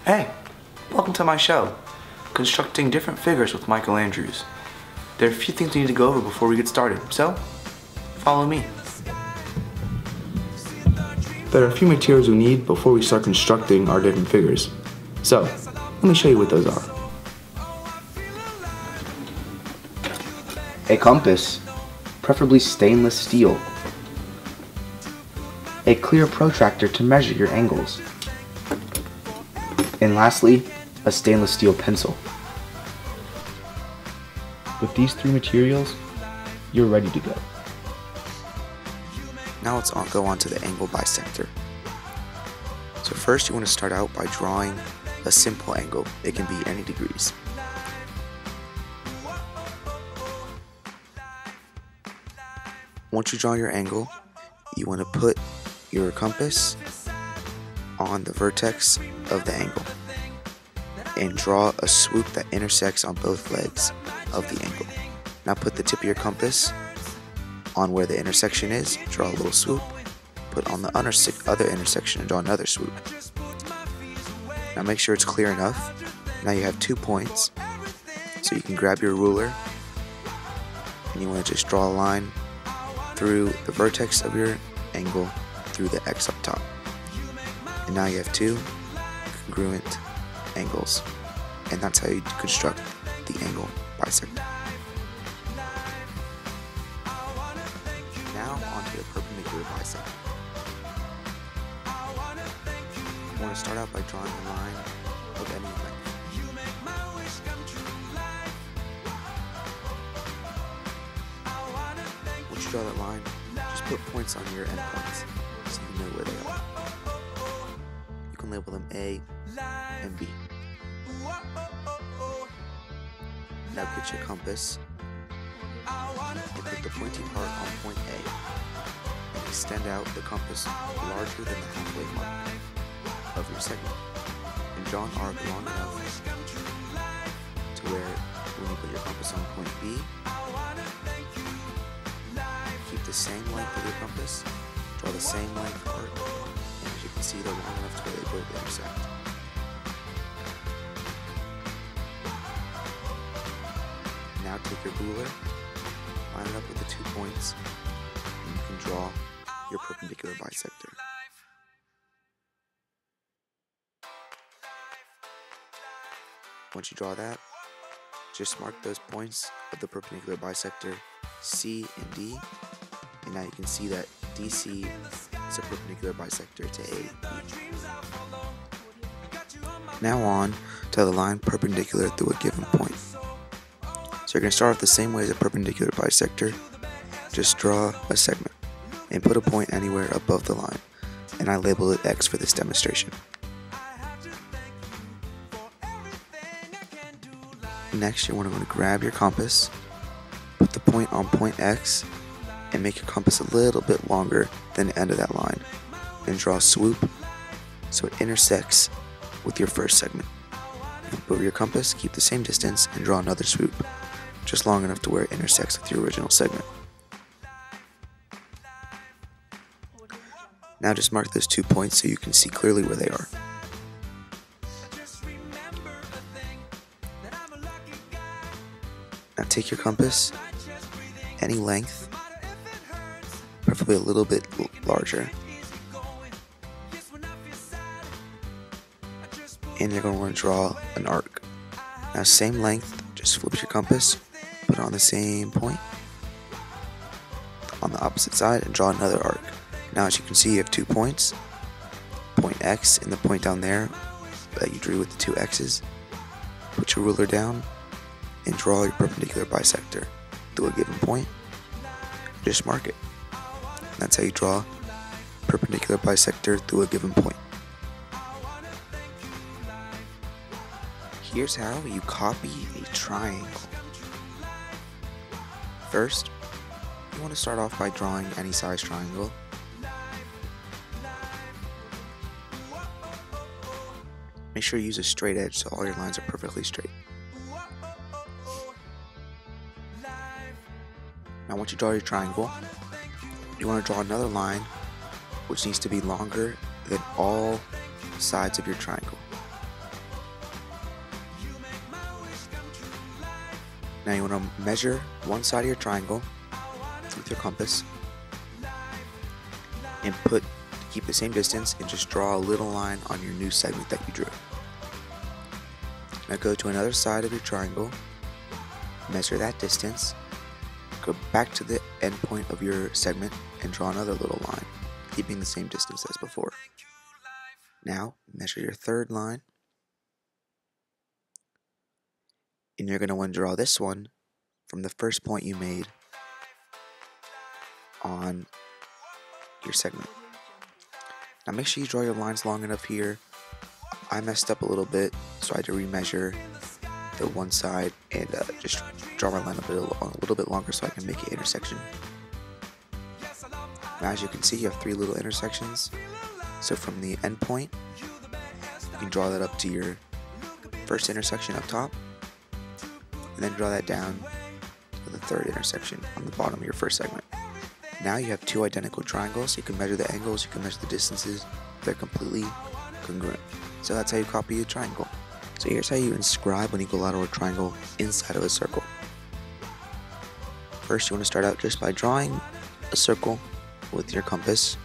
Hey, welcome to my show, Constructing Different Figures with Michael Andrews. There are a few things we need to go over before we get started, so follow me. There are a few materials we need before we start constructing our different figures. So, let me show you what those are. A compass, preferably stainless steel. A clear protractor to measure your angles. And lastly, a stainless steel pencil. With these three materials, you're ready to go. Now let's go on to the angle bisector. So first you want to start out by drawing a simple angle. It can be any degrees. Once you draw your angle, you want to put your compass on the vertex of the angle and draw a swoop that intersects on both legs of the angle. Now put the tip of your compass on where the intersection is, draw a little swoop, put on the other intersection and draw another swoop. Now make sure it's clear enough. Now you have 2 points, so you can grab your ruler and you want to just draw a line through the vertex of your angle through the X up top. And now you have 2 congruent angles, and that's how you construct the angle bisector. Now onto the perpendicular bisector. You want to start out by drawing a line of any length. Once you draw that line, just put points on your endpoints so you know where they are. You can label them A and B. Now get your compass and put the pointy part on point A and extend out the compass larger than the halfway mark of your segment, and draw an arc long enough to where when you put your compass on point B, keep the same length of your compass, draw the same length arc, and as you can see they're long enough to where they both intersect. Now take your ruler, line it up with the 2 points, and you can draw your perpendicular bisector. Once you draw that, just mark those points of the perpendicular bisector C and D, and now you can see that DC is a perpendicular bisector to AB. Now on to the line perpendicular through a given point. So you're going to start off the same way as a perpendicular bisector. Just draw a segment and put a point anywhere above the line, and I label it X for this demonstration. Next, you want to grab your compass, put the point on point X, and make your compass a little bit longer than the end of that line, and draw a swoop so it intersects with your first segment. Move your compass, keep the same distance, and draw another swoop, just long enough to where it intersects with your original segment. Now just mark those 2 points so you can see clearly where they are. Now take your compass, any length, preferably a little bit larger, and you're going to want to draw an arc. Now same length, just flip your compass, put it on the same point on the opposite side, and draw another arc. Now as you can see, you have 2 points, point X and the point down there that you drew with the 2 X's. Put your ruler down and draw your perpendicular bisector through a given point. Just mark it. That's how you draw perpendicular bisector through a given point. Here's how you copy a triangle. First, you want to start off by drawing any size triangle. Make sure you use a straight edge so all your lines are perfectly straight. Now once you draw your triangle, you want to draw another line which needs to be longer than all sides of your triangle. Now you want to measure one side of your triangle with your compass and keep the same distance and just draw a little line on your new segment that you drew. Now go to another side of your triangle, measure that distance, go back to the end point of your segment and draw another little line, keeping the same distance as before. Now measure your third line, and you're going to want to draw this one from the first point you made on your segment. Now make sure you draw your lines long enough here. I messed up a little bit, so I had to remeasure the one side and just draw my line a little bit longer so I can make an intersection. Now as you can see, you have 3 little intersections. So from the end point, you can draw that up to your first intersection up top, and then draw that down to the third intersection on the bottom of your first segment. Now you have 2 identical triangles. You can measure the angles, you can measure the distances. They're completely congruent. So that's how you copy a triangle. So here's how you inscribe an equilateral triangle inside of a circle. First, you want to start out just by drawing a circle with your compass.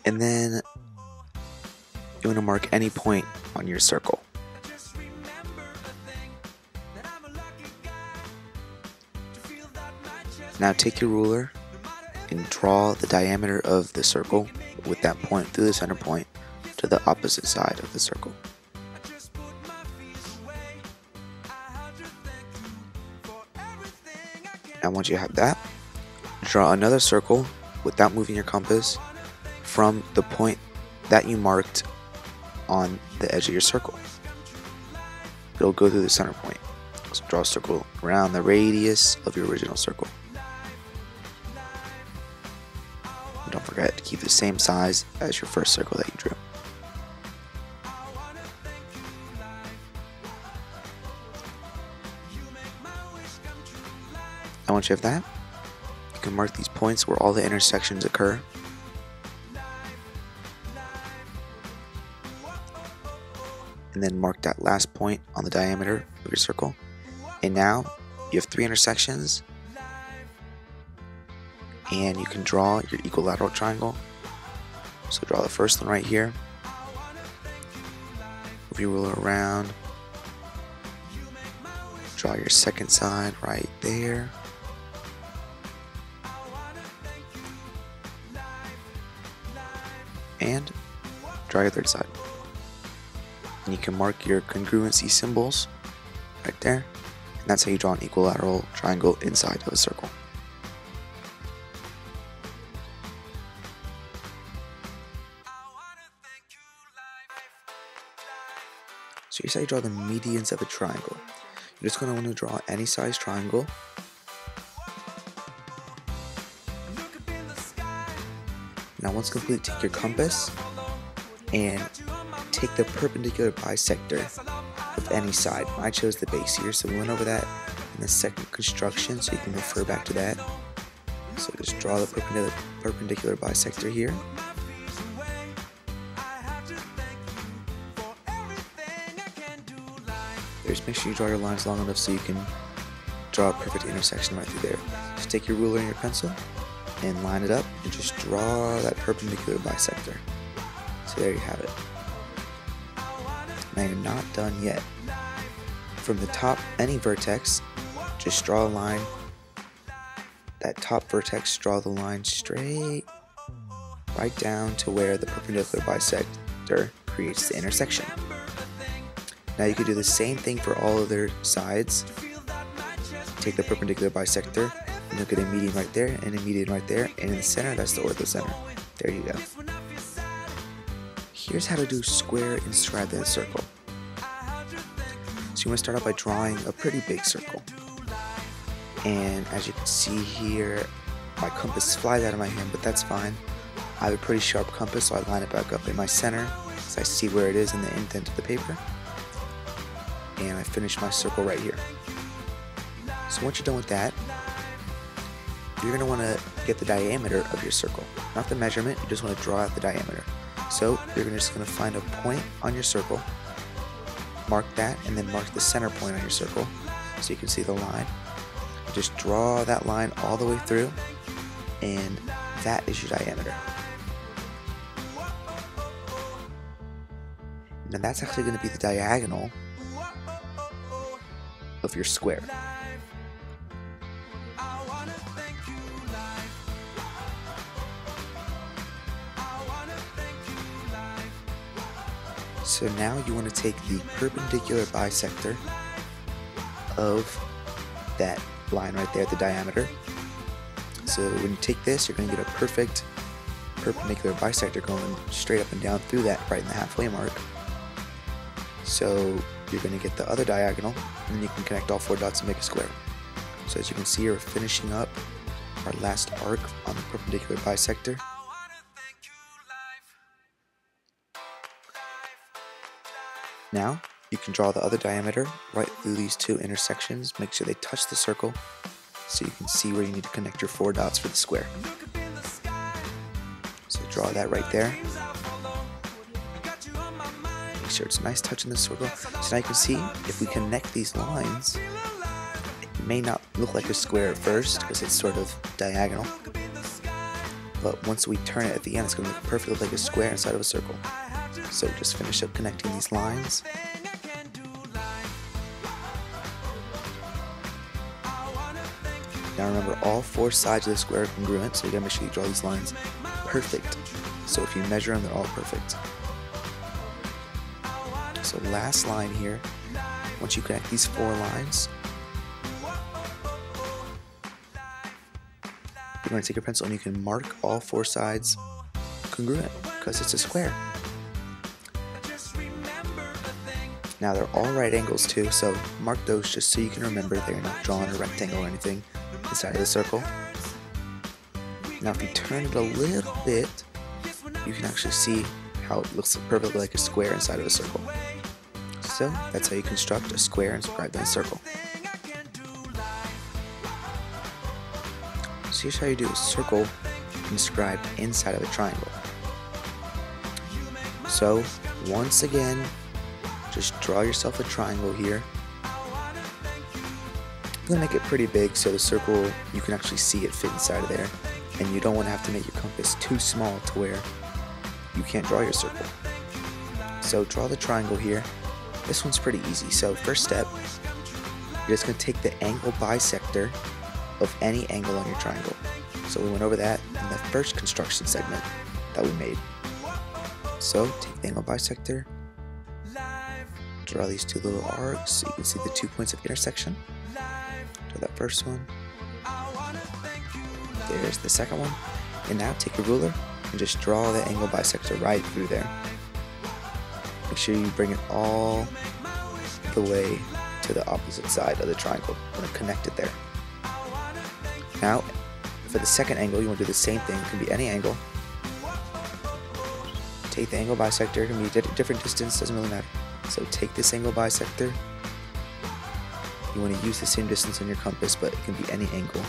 And then you want to mark any point on your circle. Now take your ruler and draw the diameter of the circle with that point through the center point to the opposite side of the circle. Now once you have that, draw another circle without moving your compass from the point that you marked on the edge of your circle. It'll go through the center point. So draw a circle around the radius of your original circle. And don't forget to keep the same size as your first circle that you drew. And once you have that, you can mark these points where all the intersections occur. And then mark that last point on the diameter of your circle. And now you have 3 intersections, and you can draw your equilateral triangle. So draw the first one right here. Move your ruler around. Draw your second side right there. And draw your third side. And you can mark your congruency symbols right there. And that's how you draw an equilateral triangle inside of a circle. So here's how you draw the medians of a triangle. You're just going to want to draw any size triangle. Now once complete, take your compass and take the perpendicular bisector of any side. I chose the base here, so we went over that in the second construction, so you can refer back to that. So just draw the perpendicular bisector here. Just make sure you draw your lines long enough so you can draw a perfect intersection right through there. Just take your ruler and your pencil and line it up and just draw that perpendicular bisector. So there you have it. Now you're not done yet. From the top, any vertex, just draw a line. That top vertex, draw the line straight right down to where the perpendicular bisector creates the intersection. Now you can do the same thing for all other sides. Take the perpendicular bisector and look at a median right there and a median right there, and in the center, that's the orthocenter. There you go. Here's how to do square inscribed in a circle. So you want to start out by drawing a pretty big circle. And as you can see here, my compass flies out of my hand, but that's fine. I have a pretty sharp compass, so I line it back up in my center so I see where it is in the indent of the paper. And I finish my circle right here. So once you're done with that, you're going to want to get the diameter of your circle. Not the measurement, you just want to draw out the diameter. So you're just going to find a point on your circle, mark that, and then mark the center point on your circle so you can see the line. Just draw that line all the way through, and that is your diameter. Now that's actually going to be the diagonal of your square. So now you want to take the perpendicular bisector of that line right there, the diameter. So when you take this, you're going to get a perfect perpendicular bisector going straight up and down through that right in the halfway mark. So you're going to get the other diagonal, and then you can connect all 4 dots and make a square. So as you can see, we're finishing up our last arc on the perpendicular bisector. Now you can draw the other diameter right through these 2 intersections. Make sure they touch the circle so you can see where you need to connect your 4 dots for the square. So draw that right there. Make sure it's nice touching the circle. So now you can see if we connect these lines, it may not look like a square at first because it's sort of diagonal. But once we turn it at the end, it's going to look perfectly like a square inside of a circle. So just finish up connecting these lines. Now remember, all 4 sides of the square are congruent, so you gotta make sure you draw these lines perfect. So if you measure them, they're all perfect. So last line here, once you connect these 4 lines, you're going to take your pencil and you can mark all 4 sides congruent because it's a square. Now they're all right angles too, so mark those just so you can remember they're not drawing a rectangle or anything inside of the circle. Now if you turn it a little bit, you can actually see how it looks perfectly like a square inside of a circle. So that's how you construct a square inscribed in a circle. So here's how you do a circle inscribed inside of a triangle. So once again, just draw yourself a triangle here. I'm going to make it pretty big so the circle, you can actually see it fit inside of there. And you don't want to have to make your compass too small to where you can't draw your circle. So draw the triangle here. This one's pretty easy. So first step, you're just going to take the angle bisector of any angle on your triangle. So we went over that in the first construction segment that we made. So take the angle bisector, draw these 2 little arcs so you can see the 2 points of intersection. Draw that first one. There's the second one. And now take a ruler and just draw the angle bisector right through there. Make sure you bring it all the way to the opposite side of the triangle and connect it there. Now, for the second angle, you want to do the same thing. It can be any angle. Take the angle bisector. It can be a different distance, doesn't really matter. So take this angle bisector. You want to use the same distance on your compass, but it can be any angle.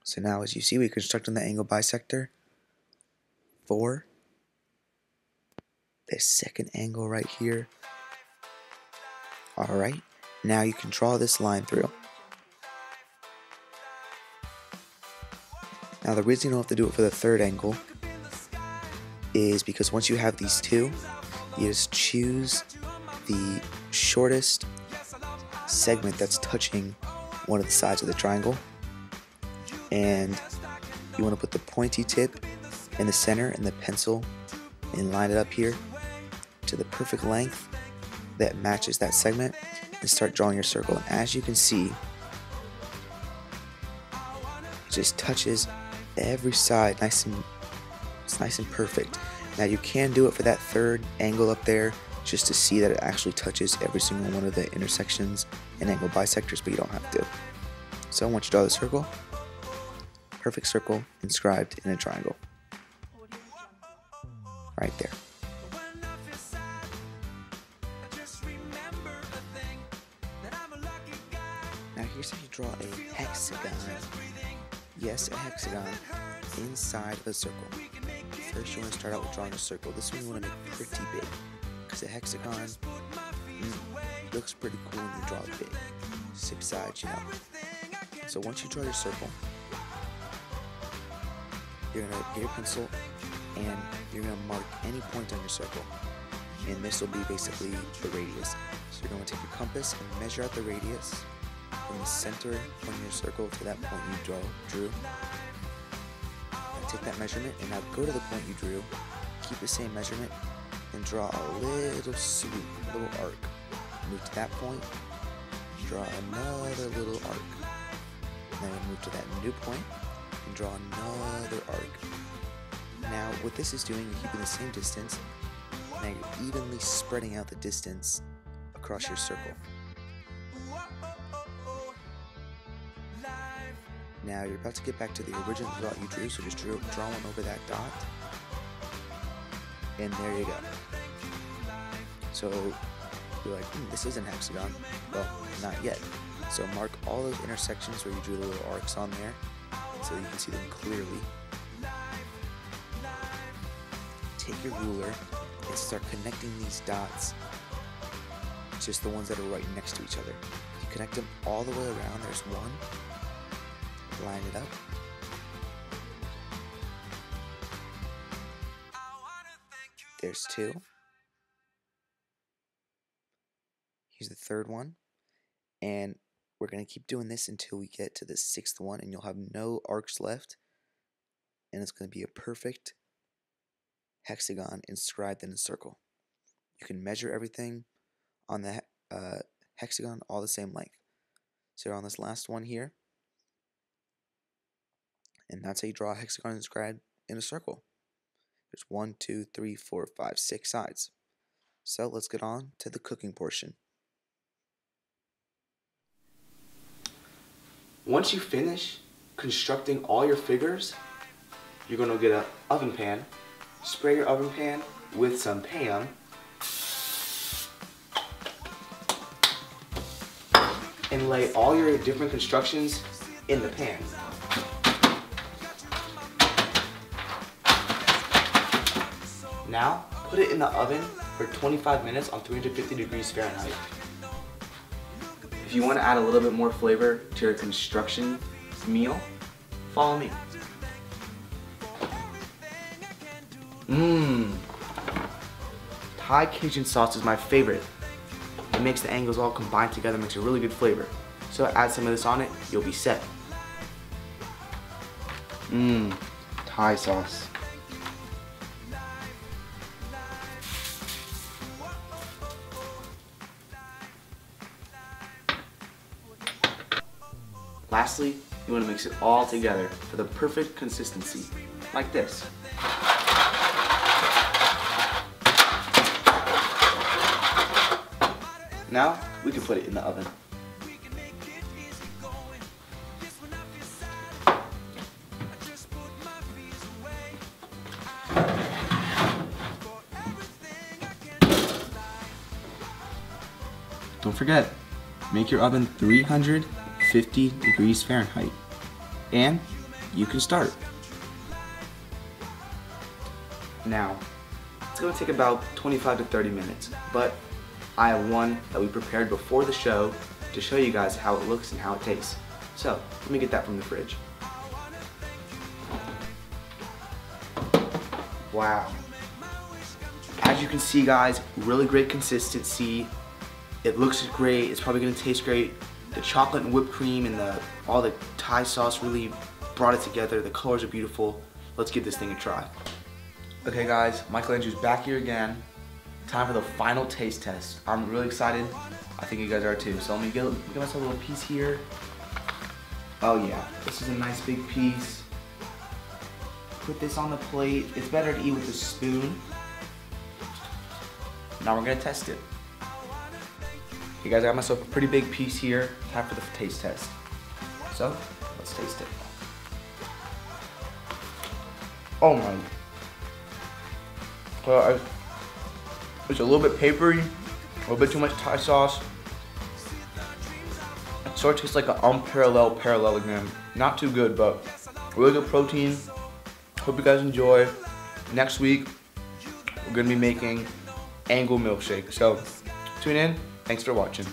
So now as you see, we constructed the angle bisector for this second angle right here. Alright, now you can draw this line through. Now the reason you don't have to do it for the third angle is because once you have these 2, you just choose the shortest segment that's touching one of the sides of the triangle, and you want to put the pointy tip in the center and the pencil and line it up here to the perfect length that matches that segment and start drawing your circle. And as you can see, it just touches every side it's nice and perfect. Now you can do it for that third angle up there just to see that it actually touches every single one of the intersections and angle bisectors, but you don't have to. So once you draw the circle, perfect circle inscribed in a triangle right there. Now here's how you draw a hexagon yes, a hexagon inside of a circle. First, you want to start out with drawing a circle. This one you want to make pretty big, because a hexagon looks pretty cool when you draw it big. 6 sides, you know. So once you draw your circle, you're going to get your pencil and you're going to mark any point on your circle. And this will be basically the radius. So you're going to take your compass and measure out the radius from the center of your circle to that point you drew. And take that measurement and now go to the point you drew, keep the same measurement, and draw a little swoop, a little arc. Move to that point, draw another little arc. And then move to that new point and draw another arc. Now what this is doing, you're keeping the same distance. Now you're evenly spreading out the distance across your circle. Now you're about to get back to the original dot you drew, so just draw one over that dot. And there you go. So you're like, this is an hexagon. Well, not yet. So mark all those intersections where you drew the little arcs on there so you can see them clearly. Take your ruler and start connecting these dots, just the ones that are right next to each other. You connect them all the way around. There's one. Line it up. There's 2. Here's the 3rd one. And we're going to keep doing this until we get to the 6th one, and you'll have no arcs left. And it's going to be a perfect hexagon inscribed in a circle. You can measure everything on the hexagon all the same length. So you're on this last one here. And that's how you draw a hexagon inscribed in a circle. There's 1, 2, 3, 4, 5, 6 sides. So let's get on to the cooking portion. Once you finish constructing all your figures, you're going to get an oven pan. Spray your oven pan with some Pam. And lay all your different constructions in the pan. Now, put it in the oven for 25 minutes on 350 degrees Fahrenheit. If you want to add a little bit more flavor to your construction meal, follow me. Thai Cajun sauce is my favorite. It makes the angles all combine together, makes a really good flavor. So add some of this on it, you'll be set. Thai sauce. Lastly, you want to mix it all together for the perfect consistency, like this. Now, we can put it in the oven. Don't forget, make your oven 350 degrees Fahrenheit, and you can start. Now, it's going to take about 25 to 30 minutes, but I have one that we prepared before the show to show you guys how it looks and how it tastes. So, let me get that from the fridge. Wow. As you can see, guys, really great consistency. It looks great. It's probably going to taste great. The chocolate and whipped cream and all the Thai sauce really brought it together. The colors are beautiful. Let's give this thing a try. Okay, guys, Michael Andrews back here again. Time for the final taste test. I'm really excited. I think you guys are too. So let me give myself a little piece here. Oh yeah, this is a nice big piece. Put this on the plate. It's better to eat with a spoon. Now we're gonna test it. Okay guys, I got myself a pretty big piece here. Time for the taste test. So, let's taste it. Oh my. It's a little bit papery, a little bit too much Thai sauce. It sort of tastes like an unparalleled parallelogram. Not too good, but Really good protein. Hope you guys enjoy. Next week, we're gonna be making Angle milkshake. So tune in. Thanks for watching.